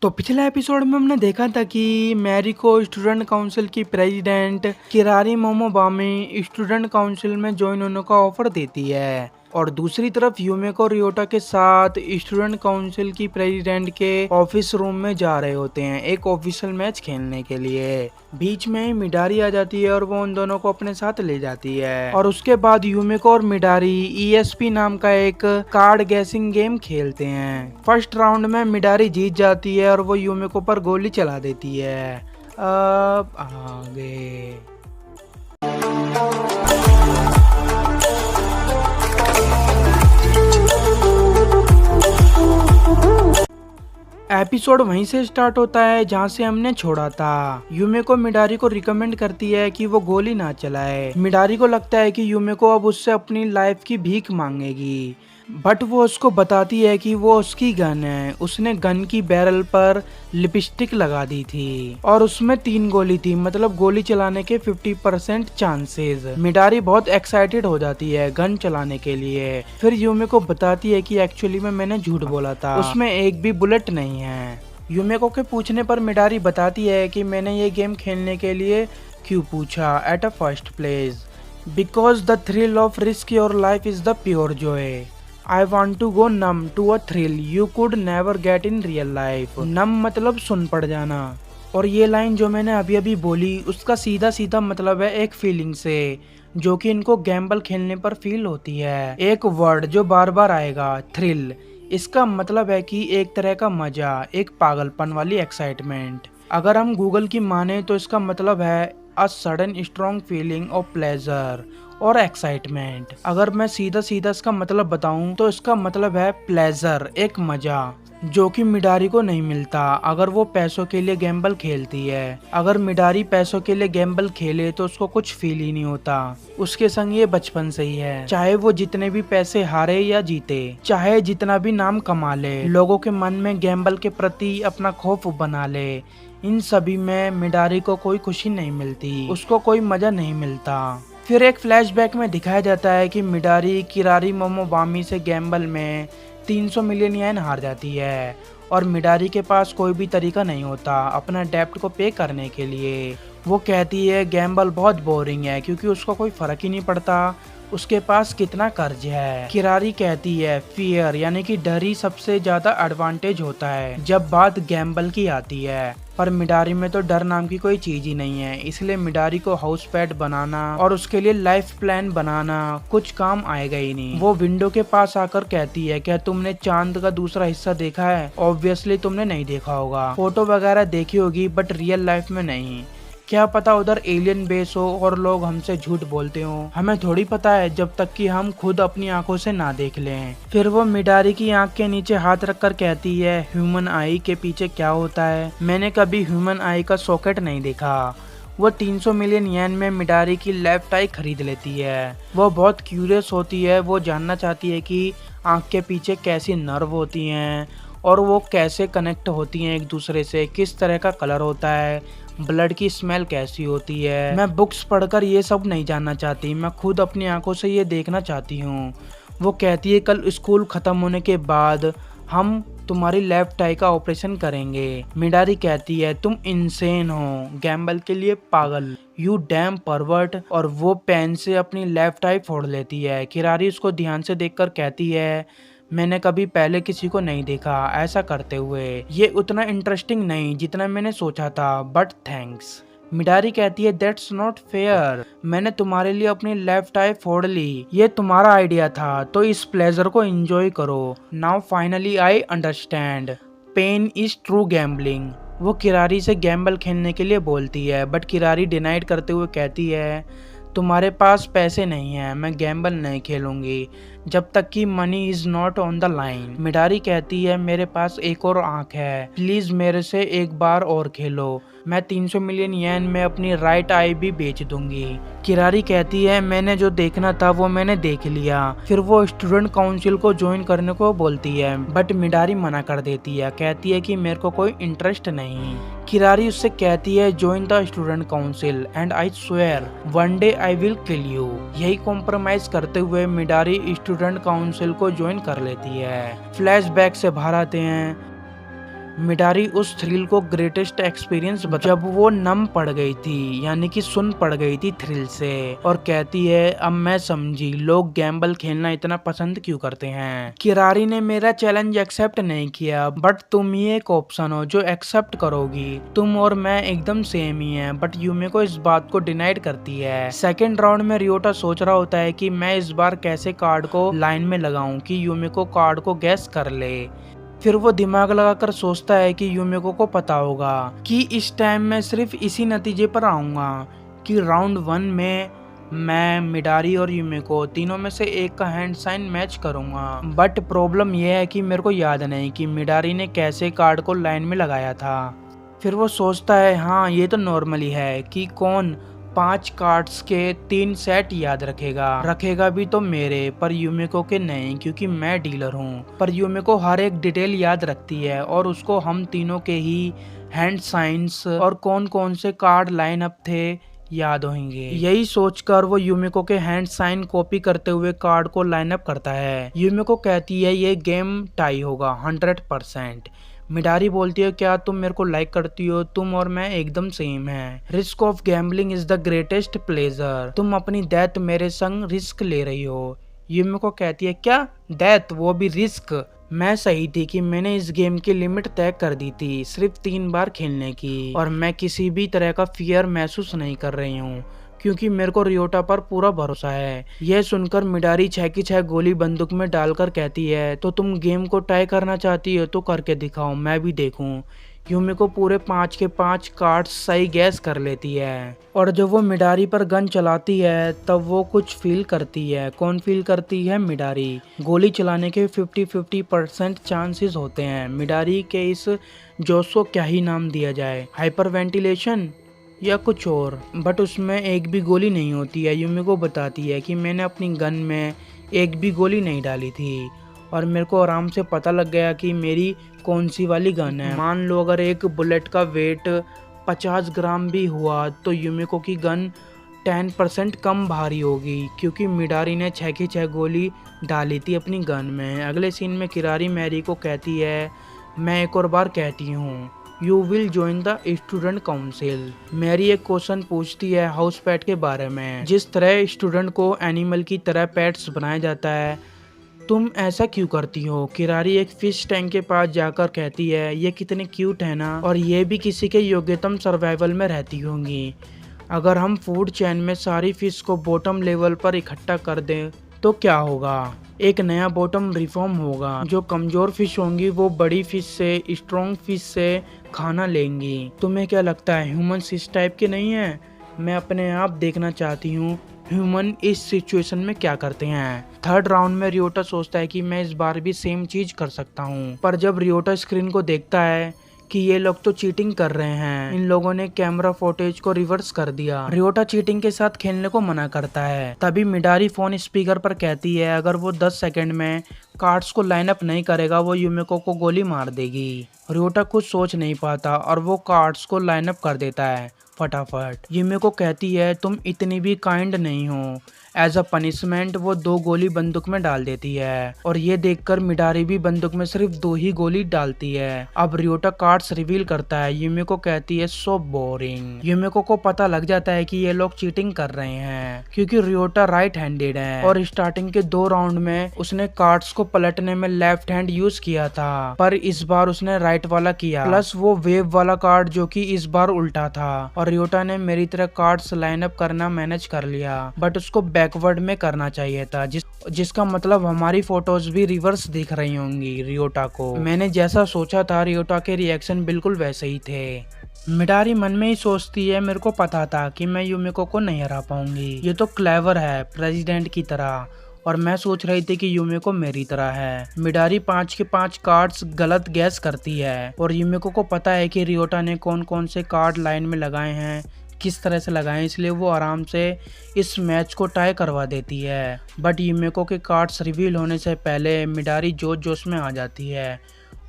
तो पिछले एपिसोड में हमने देखा था कि मैरी को स्टूडेंट काउंसिल की प्रेसिडेंट किरारी मोमोबामी स्टूडेंट काउंसिल में ज्वाइन होने का ऑफर देती है और दूसरी तरफ यूमेको रियोटा के साथ स्टूडेंट काउंसिल की प्रेसिडेंट के ऑफिस रूम में जा रहे होते हैं एक ऑफिशियल मैच खेलने के लिए। बीच में ही मिडारी आ जाती है और वो उन दोनों को अपने साथ ले जाती है और उसके बाद यूमेको और मिडारी ईएसपी नाम का एक कार्ड गैसिंग गेम खेलते हैं। फर्स्ट राउंड में मिडारी जीत जाती है और वो यूमेको पर गोली चला देती है। अब आगे एपिसोड वहीं से स्टार्ट होता है जहां से हमने छोड़ा था। यूमेको मिडारी को रिकमेंड करती है कि वो गोली ना चलाए। मिडारी को लगता है कि यूमेको अब उससे अपनी लाइफ की भीख मांगेगी, बट वो उसको बताती है कि वो उसकी गन है। उसने गन की बैरल पर लिपस्टिक लगा दी थी और उसमें 3 गोली थी, मतलब गोली चलाने के 50% चांसेस। मिडारी बहुत एक्साइटेड हो जाती है गन चलाने के लिए। फिर यूमेको बताती है कि एक्चुअली में मैंने झूठ बोला था, उसमें एक भी बुलेट नहीं है। यूमेको के पूछने पर मिडारी बताती है कि मैंने ये गेम खेलने के लिए क्यों पूछा at a first place, because the thrill of risk your life is the pure Joy. I want to go numb to a thrill you could never get in real life। नम मतलब सुन पड़ जाना, और ये लाइन जो मैंने अभी अभी बोली उसका सीधा सीधा मतलब है एक फीलिंग से जो कि इनको गैम्बल खेलने पर फील होती है। एक वर्ड जो बार बार आएगा, थ्रिल, इसका मतलब है कि एक तरह का मजा, एक पागलपन वाली एक्साइटमेंट। अगर हम गूगल की माने तो इसका मतलब है a sudden strong feeling of pleasure और एक्साइटमेंट। अगर मैं सीधा सीधा इसका मतलब बताऊं तो इसका मतलब है प्लेजर, एक मजा जो कि मिडारी को नहीं मिलता अगर वो पैसों के लिए गैम्बल खेलती है। अगर मिडारी पैसों के लिए गैम्बल खेले तो उसको कुछ फील ही नहीं होता। उसके संग ये बचपन से ही है, चाहे वो जितने भी पैसे हारे या जीते, चाहे जितना भी नाम कमा ले, लोगों के मन में गैम्बल के प्रति अपना खौफ बना ले, इन सभी में मिडारी को कोई खुशी नहीं मिलती, उसको कोई मजा नहीं मिलता। फिर एक फ्लैशबैक में दिखाया जाता है कि मिडारी किरारी मोमोबामी से गैम्बल में 300 मिलियन येन हार जाती है और मिडारी के पास कोई भी तरीका नहीं होता अपना डेब्ट को पे करने के लिए। वो कहती है गैम्बल बहुत बोरिंग है क्योंकि उसको कोई फर्क ही नहीं पड़ता उसके पास कितना कर्ज है। किरारी कहती है फियर यानी कि डर ही सबसे ज्यादा एडवांटेज होता है जब बात गैम्बल की आती है, पर मिडारी में तो डर नाम की कोई चीज ही नहीं है। इसलिए मिडारी को हाउस पेट बनाना और उसके लिए लाइफ प्लान बनाना कुछ काम आएगा ही नहीं। वो विंडो के पास आकर कहती है क्या तुमने चांद का दूसरा हिस्सा देखा है? ऑब्वियसली तुमने नहीं देखा होगा, फोटो वगैरह देखी होगी बट रियल लाइफ में नहीं। क्या पता उधर एलियन बेस हो और लोग हमसे झूठ बोलते हो, हमें थोड़ी पता है जब तक कि हम खुद अपनी आंखों से ना देख लें। फिर वो मिडारी की आंख के नीचे हाथ रखकर कहती है ह्यूमन आई के पीछे क्या होता है? मैंने कभी ह्यूमन आई का सॉकेट नहीं देखा। वो 300 मिलियन येन में मिडारी की लेफ्ट आई खरीद लेती है। वो बहुत क्यूरियस होती है, वो जानना चाहती है कि आंख के पीछे कैसी नर्व होती हैं और वो कैसे कनेक्ट होती हैं एक दूसरे से, किस तरह का कलर होता है, ब्लड की स्मेल कैसी होती है। मैं बुक्स पढ़कर ये सब नहीं जानना चाहती, मैं खुद अपनी आंखों से ये देखना चाहती हूँ। वो कहती है कल स्कूल खत्म होने के बाद हम तुम्हारी लेफ्ट आई का ऑपरेशन करेंगे। मिडारी कहती है तुम इंसेन हो, गैम्बल के लिए पागल, यू डैम परवर्ट, और वो पेन से अपनी लेफ्ट आई फोड़ लेती है। किरारी उसको ध्यान से देखकर कहती है मैंने कभी पहले किसी को नहीं देखा ऐसा करते हुए, ये उतना इंटरेस्टिंग नहीं जितना मैंने सोचा था, बट थैंक्स। मिडारी कहती है दैट्स नॉट फेयर, मैंने तुम्हारे लिए अपनी लेफ्ट आई फोड़ ली, ये तुम्हारा आइडिया था तो इस प्लेजर को एंजॉय करो। Now finally I understand, pain is true gambling. वो किरारी से गैम्बल खेलने के लिए बोलती है बट किरारी डिनाइड करते हुए कहती है तुम्हारे पास पैसे नहीं है, मैं गैम्बल नहीं खेलूंगी जब तक कि money is not on the line. Midari कहती है मेरे पास एक और आंख है, प्लीज मेरे से एक बार और खेलो, मैं 300 मिलियन येन में अपनी राइट आई भी बेच दूंगी। किरारी कहती है मैंने जो देखना था वो मैंने देख लिया। फिर वो स्टूडेंट काउंसिल को ज्वाइन करने को बोलती है बट मिडारी मना कर देती है, कहती है कि मेरे को कोई इंटरेस्ट नहीं। किरारी उससे कहती है join the student council and I swear one day I will kill you. यही कॉम्प्रोमाइज करते हुए मिडारी स्टूडेंट काउंसिल को ज्वाइन कर लेती है। फ्लैशबैक से बाहर आते हैं मिडारी उस थ्रिल को ग्रेटेस्ट एक्सपीरियंस जब वो नम पड़ गई थी, यानी कि सुन पड़ गई थी थ्रिल से, और कहती है अब मैं समझी लोग गैम्बल खेलना इतना पसंद क्यों करते हैं। किरारी ने मेरा चैलेंज एक्सेप्ट नहीं किया, बट तुम ही एक ऑप्शन हो जो एक्सेप्ट करोगी। तुम और मैं एकदम सेम ही है, बट यूमिको इस बात को डिनाइड करती है। सेकेंड राउंड में रियोटा सोच रहा होता है कि मैं इस बार कैसे कार्ड को लाइन में लगाऊं कि यूमिको कार्ड को गैस कर ले। फिर वो दिमाग लगाकर सोचता है कि यूमिको को पता होगा कि इस टाइम मैं सिर्फ इसी नतीजे पर आऊंगा कि राउंड 1 में मैं, मिडारी और यूमिको तीनों में से एक का हैंड साइन मैच करूंगा। बट प्रॉब्लम यह है कि मेरे को याद नहीं कि मिडारी ने कैसे कार्ड को लाइन में लगाया था। फिर वो सोचता है हाँ ये तो नॉर्मली है कि कौन 5 कार्ड्स के 3 सेट याद रखेगा भी तो मेरे, पर यूमिको के नहीं क्योंकि मैं डीलर हूँ। पर यूमिको हर एक डिटेल याद रखती है और उसको हम तीनों के ही हैंड साइंस और कौन कौन से कार्ड लाइन अप थे याद होंगे। यही सोचकर वो यूमिको के हैंड साइन कॉपी करते हुए कार्ड को लाइन अप करता है। यूमिको कहती है ये गेम टाई होगा 100%। मिडारी बोलती है क्या तुम मेरे को लाइक करती हो, तुम और मैं एकदम सेम है। Risk of gambling is the greatest pleasure, तुम अपनी डेथ मेरे संग रिस्क ले रही हो। यूमिको कहती है क्या डेथ, वो भी रिस्क। मैं सही थी कि मैंने इस गेम की लिमिट तय कर दी थी सिर्फ 3 बार खेलने की, और मैं किसी भी तरह का फियर महसूस नहीं कर रही हूँ क्योंकि मेरे को रियोटा पर पूरा भरोसा है। यह सुनकर मिडारी 6 की 6 गोली बंदूक में डालकर कहती है तो तुम गेम को टाई करना चाहती हो तो करके दिखाओ, मैं भी देखूं। यूमिको पूरे 5 के 5 कार्ड्स सही गैस कर लेती है, और जब वो मिडारी पर गन चलाती है तब वो कुछ फील करती है। कौन फील करती है? मिडारी। गोली चलाने के 50-50% चांसेस होते हैं। मिडारी के इस जोश को क्या ही नाम दिया जाए, हाइपर वेंटिलेशन या कुछ और, बट उसमें एक भी गोली नहीं होती है। यूमिको बताती है कि मैंने अपनी गन में एक भी गोली नहीं डाली थी और मेरे को आराम से पता लग गया कि मेरी कौन सी वाली गन है। मान लो अगर एक बुलेट का वेट 50 ग्राम भी हुआ तो यूमिको की गन 10% कम भारी होगी क्योंकि मिडारी ने 6 की 6 गोली डाली थी अपनी गन में। अगले सीन में किरारी मैरी को कहती है मैं एक और बार कहती हूँ you will join the student council. Mary एक क्वेश्चन पूछती है हाउस पेट के बारे में। जिस तरह स्टूडेंट को एनिमल की तरह पेट्स बनाया जाता है, तुम ऐसा क्यों करती हो? किरारी एक फिश टैंक के पास जाकर कहती है ये कितने क्यूट है ना, और ये भी किसी के योग्यतम सर्वाइवल में रहती होंगी। अगर हम फूड चेन में सारी फिश को बॉटम लेवल पर इकट्ठा कर दें तो क्या होगा? एक नया बॉटम रिफॉर्म होगा। जो कमजोर फिश होंगी वो बड़ी फिश से, स्ट्रॉन्ग फिश से खाना लेंगी। तुम्हें क्या लगता है ह्यूमंस इस टाइप के नहीं है? मैं अपने आप देखना चाहती हूँ ह्यूमन इस सिचुएशन में क्या करते हैं। थर्ड राउंड में रियोटा सोचता है कि मैं इस बार भी सेम चीज कर सकता हूँ, पर जब रियोटा स्क्रीन को देखता है कि ये लोग तो चीटिंग कर रहे हैं, इन लोगों ने कैमरा फुटेज को रिवर्स कर दिया। रियोटा चीटिंग के साथ खेलने को मना करता है। तभी मिडारी फोन स्पीकर पर कहती है अगर वो 10 सेकंड में कार्ड्स को लाइन अप नहीं करेगा वो यूमिको को गोली मार देगी। रियोटा कुछ सोच नहीं पाता और वो कार्ड्स को लाइन अप कर देता है फटाफट। यूमिको कहती है तुम इतनी भी काइंड नहीं हो। एज अ पनिशमेंट वो 2 गोली बंदूक में डाल देती है, और ये देखकर मिडारी भी बंदूक में सिर्फ 2 ही गोली डालती है। अब रियोटा कार्ड्स रिवील करता है। यूमिको कहती है सो बोरिंग। यूमिको को पता लग जाता है कि ये लोग चीटिंग कर रहे हैं क्योंकि रियोटा राइट हैंडेड है और स्टार्टिंग के 2 राउंड में उसने कार्ड्स को पलटने में लेफ्ट हैंड यूज किया था, पर इस बार उसने राइट वाला किया, प्लस वो वेव वाला कार्ड जो कि इस बार उल्टा था। और रियोटा ने मेरी तरह कार्ड्स लाइन अप करना मैनेज कर लिया, बट उसको बैकवर्ड में करना चाहिए था, जिसका मतलब हमारी फोटोज भी रिवर्स दिख रही होंगी रियोटा को। मैंने जैसा सोचा था रियोटा के रिएक्शन बिल्कुल वैसे ही थे। मिडारी मन में ही सोचती है मेरे को पता था कि मैं यूमिको को नहीं हरा पाऊंगी, ये तो क्लेवर है प्रेसिडेंट की तरह, और मैं सोच रही थी कि यूमिको मेरी तरह है। मिडारी 5 के 5 कार्ड्स गलत गैस करती है और यूमिको को पता है कि रियोटा ने कौन कौन से कार्ड लाइन में लगाए हैं, किस तरह से लगाएं, इसलिए वो आराम से इस मैच को टाई करवा देती है। बट यूमिको के कार्ड्स रिवील होने से पहले मिडारी जोश जोश में आ जाती है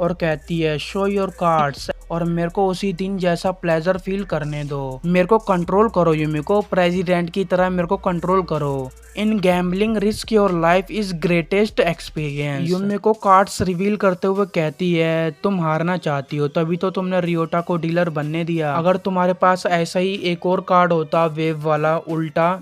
और कहती है शो योर कार्ड्स और मेरे को उसी दिन जैसा प्लेजर फील करने दो। मेरे को कंट्रोल करो यूमिको, प्रेसिडेंट की तरह मेरे को कंट्रोल करो। In gambling risk your life is greatest experience. Yumiko cards reveal करते हुए कहती है तुम हारना चाहती हो, तभी तो तुमने रियोटा को डीलर बनने दिया। अगर तुम्हारे पास ऐसा ही एक और कार्ड होता वेव वाला उल्टा,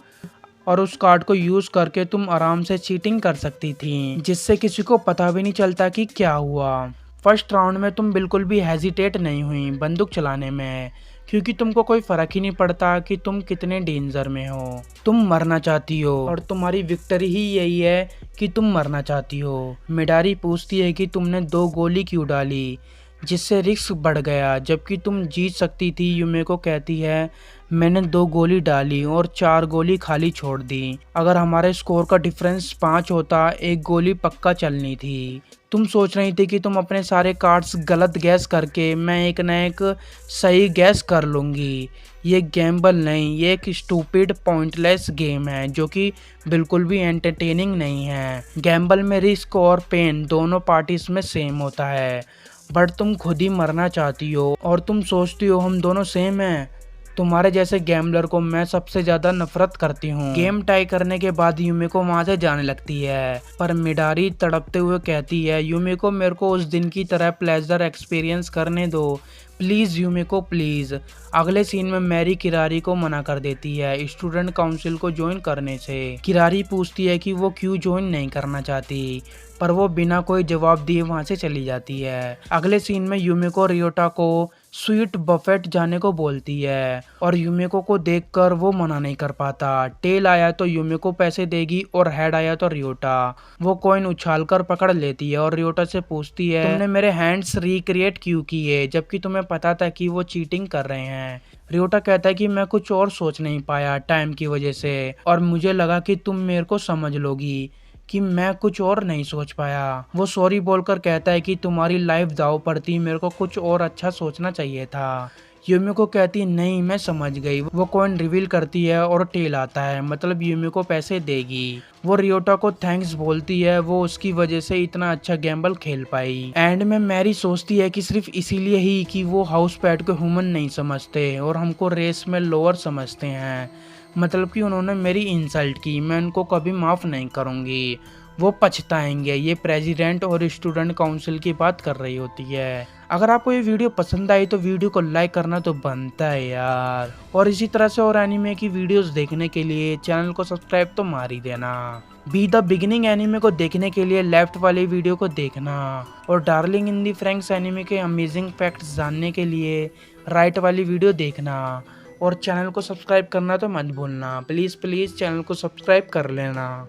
और उस कार्ड को यूज करके तुम आराम से चीटिंग कर सकती थी, जिससे किसी को पता भी नहीं चलता कि क्या हुआ। फर्स्ट राउंड में तुम बिल्कुल भी हेजिटेट नहीं हुई बंदूक चलाने में, क्योंकि तुमको कोई फर्क ही नहीं पड़ता कि तुम कितने डेंजर में हो। तुम मरना चाहती हो और तुम्हारी विक्ट्री ही यही है कि तुम मरना चाहती हो। मिडारी पूछती है कि तुमने 2 गोली क्यों डाली, जिससे रिस्क बढ़ गया जबकि तुम जीत सकती थी। यूमिको कहती है मैंने 2 गोली डाली और 4 गोली खाली छोड़ दी। अगर हमारे स्कोर का डिफरेंस 5 होता, 1 गोली पक्का चलनी थी। तुम सोच रही थी कि तुम अपने सारे कार्ड्स गलत गैस करके मैं एक न एक सही गैस कर लूँगी। ये गैम्बल नहीं, ये एक स्टूपिड पॉइंटलेस गेम है जो कि बिल्कुल भी एंटरटेनिंग नहीं है। गैम्बल में रिस्क और पेन दोनों पार्टीज में सेम होता है, बट तुम खुद ही मरना चाहती हो और तुम सोचती हो हम दोनों सेम हैं। तुम्हारे जैसे गैम्बलर को मैं सबसे ज्यादा नफरत करती हूँ। गेम टाई करने के बाद यूमिको वहां से जाने लगती है, पर मिडारी तड़पते हुए कहती है यूमिको मेरे को उस दिन की तरह प्लेजर एक्सपीरियंस करने दो प्लीज यूमिको प्लीज। अगले सीन में मैरी किरारी को मना कर देती है स्टूडेंट काउंसिल को ज्वाइन करने से। किरारी पूछती है कि वो क्यों ज्वाइन नहीं करना चाहती, पर वो बिना कोई जवाब दिए वहां से चली जाती है। अगले सीन में यूमिको रियोटा को स्वीट बफेट जाने को बोलती है और यूमिको को देखकर वो मना नहीं कर पाता। टेल आया तो यूमिको पैसे देगी और हेड आया तो रियोटा। वो कॉइन उछालकर पकड़ लेती है और रियोटा से पूछती है तुमने मेरे हैंड्स रिक्रिएट क्यों किए जबकि तुम्हें पता था कि वो चीटिंग कर रहे हैं। रियोटा कहता है कि मैं कुछ और सोच नहीं पाया टाइम की वजह से, और मुझे लगा कि तुम मेरे को समझ लोगी कि मैं कुछ और नहीं सोच पाया। वो सॉरी बोलकर कहता है कि तुम्हारी लाइफ दाव पर थी, मेरे को कुछ और अच्छा सोचना चाहिए था। यूमिको कहती नहीं मैं समझ गई। वो कॉइन रिवील करती है और टेल आता है, मतलब यूमिको पैसे देगी। वो रियोटा को थैंक्स बोलती है, वो उसकी वजह से इतना अच्छा गैम्बल खेल पाई। एंड में मैरी सोचती है कि सिर्फ इसीलिए ही कि वो हाउस पैट को ह्यूमन नहीं समझते और हमको रेस में लोअर समझते हैं, मतलब कि उन्होंने मेरी इंसल्ट की, मैं उनको कभी माफ़ नहीं करूँगी, वो पछताएंगे। ये प्रेसिडेंट और स्टूडेंट काउंसिल की बात कर रही होती है। अगर आपको ये वीडियो पसंद आई तो वीडियो को लाइक करना तो बनता है यार, और इसी तरह से और एनिमे की वीडियोस देखने के लिए चैनल को सब्सक्राइब तो मार ही देना। बी द बिगिनिंग एनिमे को देखने के लिए लेफ्ट वाली वीडियो को देखना, और डार्लिंग इन दी फ्रैंक्स एनिमे के अमेजिंग फैक्ट्स जानने के लिए राइट वाली वीडियो देखना, और चैनल को सब्सक्राइब करना तो मत भूलना। प्लीज़ प्लीज़ चैनल को सब्सक्राइब कर लेना।